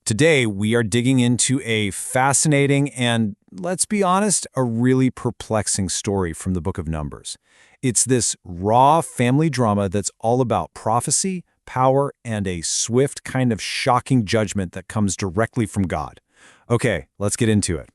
Today, we are digging into a fascinating and, let's be honest, a really perplexing story from the Book of Numbers. It's this raw family drama that's all about prophecy, power, and a swift, kind of shocking judgment that comes directly from God. Okay, let's get into it.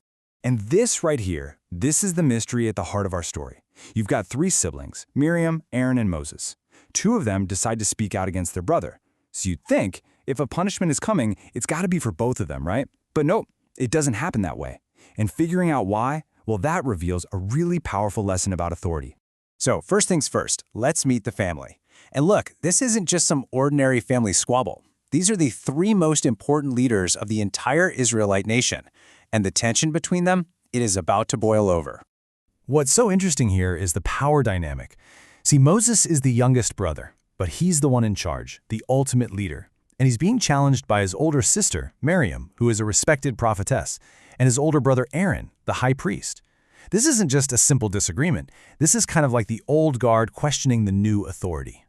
And this right here, this is the mystery at the heart of our story. You've got three siblings, Miriam, Aaron, and Moses. Two of them decide to speak out against their brother. So you'd think, if a punishment is coming, it's got to be for both of them, right? But nope, it doesn't happen that way. And figuring out why, well, that reveals a really powerful lesson about authority. So first things first, let's meet the family. And look, this isn't just some ordinary family squabble. These are the three most important leaders of the entire Israelite nation. And the tension between them, it is about to boil over. What's so interesting here is the power dynamic. See, Moses is the youngest brother, but he's the one in charge, the ultimate leader. And he's being challenged by his older sister, Miriam, who is a respected prophetess, and his older brother Aaron, the high priest. This isn't just a simple disagreement. This is kind of like the old guard questioning the new authority.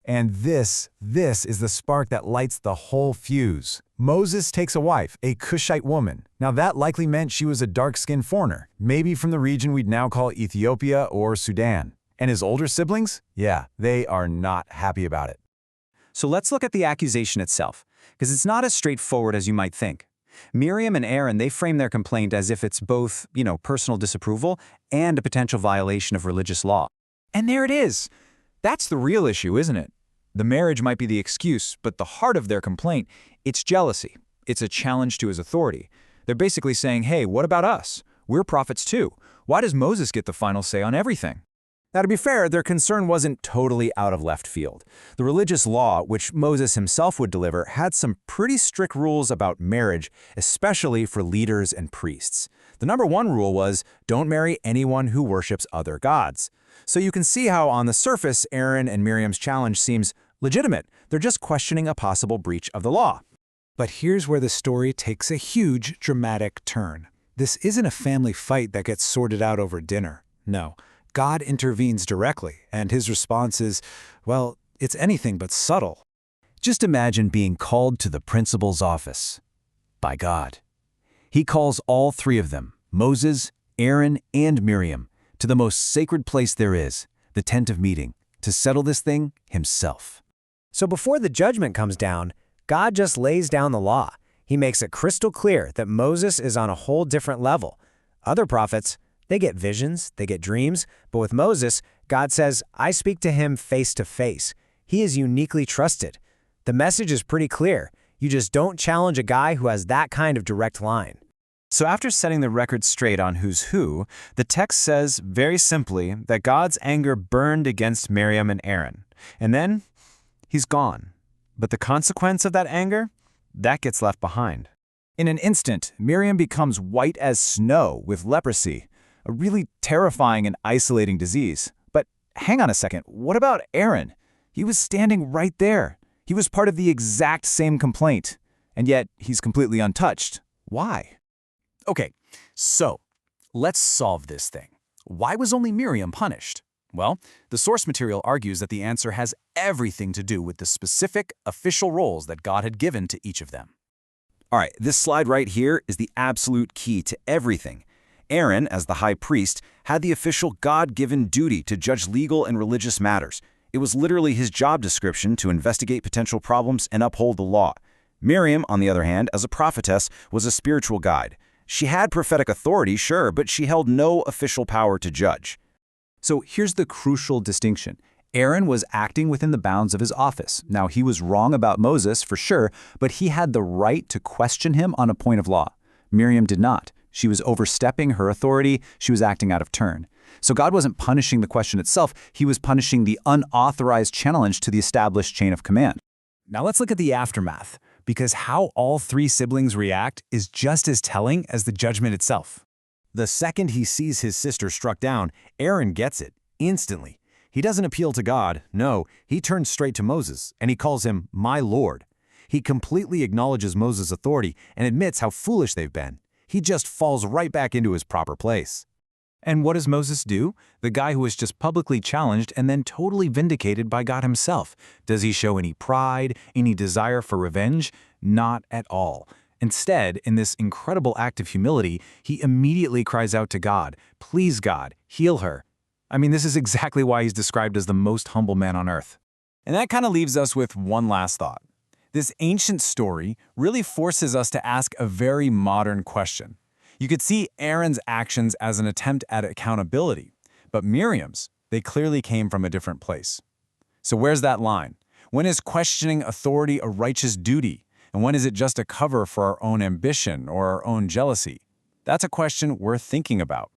And this is the spark that lights the whole fuse. Moses takes a wife, a Cushite woman. Now that likely meant she was a dark-skinned foreigner, maybe from the region we'd now call Ethiopia or Sudan. And his older siblings? Yeah, they are not happy about it. So let's look at the accusation itself, because it's not as straightforward as you might think. Miriam and Aaron, they frame their complaint as if it's both, personal disapproval and a potential violation of religious law. And there it is. That's the real issue, isn't it? The marriage might be the excuse, but the heart of their complaint, it's jealousy. It's a challenge to his authority. They're basically saying, hey, what about us? We're prophets too. Why does Moses get the final say on everything? Now, to be fair, their concern wasn't totally out of left field. The religious law, which Moses himself would deliver, had some pretty strict rules about marriage, especially for leaders and priests. The number one rule was, don't marry anyone who worships other gods. So you can see how, on the surface, Aaron and Miriam's challenge seems legitimate. They're just questioning a possible breach of the law. But here's where the story takes a huge, dramatic turn. This isn't a family fight that gets sorted out over dinner. No. God intervenes directly, and his response is, well, it's anything but subtle. Just imagine being called to the principal's office by God. He calls all three of them, Moses, Aaron, and Miriam, to the most sacred place there is, the tent of meeting, to settle this thing himself. So before the judgment comes down, God just lays down the law. He makes it crystal clear that Moses is on a whole different level. Other prophets, they get visions, they get dreams, but with Moses, God says, I speak to him face to face. He is uniquely trusted. The message is pretty clear. You just don't challenge a guy who has that kind of direct line. So after setting the record straight on who's who, the text says very simply that God's anger burned against Miriam and Aaron. And then he's gone. But the consequence of that anger, that gets left behind. In an instant, Miriam becomes white as snow with leprosy, a really terrifying and isolating disease. But hang on a second, what about Aaron? He was standing right there. He was part of the exact same complaint, and yet he's completely untouched. Why? Okay, so let's solve this thing. Why was only Miriam punished? Well, the source material argues that the answer has everything to do with the specific official roles that God had given to each of them. All right, this slide right here is the absolute key to everything. Aaron, as the high priest, had the official God-given duty to judge legal and religious matters. It was literally his job description to investigate potential problems and uphold the law. Miriam, on the other hand, as a prophetess, was a spiritual guide. She had prophetic authority, sure, but she held no official power to judge. So here's the crucial distinction. Aaron was acting within the bounds of his office. Now, he was wrong about Moses, for sure, but he had the right to question him on a point of law. Miriam did not. She was overstepping her authority. She was acting out of turn. So God wasn't punishing the question itself. He was punishing the unauthorized challenge to the established chain of command. Now let's look at the aftermath, because how all three siblings react is just as telling as the judgment itself. The second he sees his sister struck down, Aaron gets it, instantly. He doesn't appeal to God, no, he turns straight to Moses, and he calls him, my Lord. He completely acknowledges Moses' authority and admits how foolish they've been. He just falls right back into his proper place. And what does Moses do? The guy who was just publicly challenged and then totally vindicated by God himself. Does he show any pride, any desire for revenge? Not at all. Instead, in this incredible act of humility, he immediately cries out to God, "Please, God, heal her." I mean, this is exactly why he's described as the most humble man on earth. And that kind of leaves us with one last thought. This ancient story really forces us to ask a very modern question. You could see Aaron's actions as an attempt at accountability, but Miriam's, they clearly came from a different place. So where's that line? When is questioning authority a righteous duty? And when is it just a cover for our own ambition or our own jealousy? That's a question worth thinking about.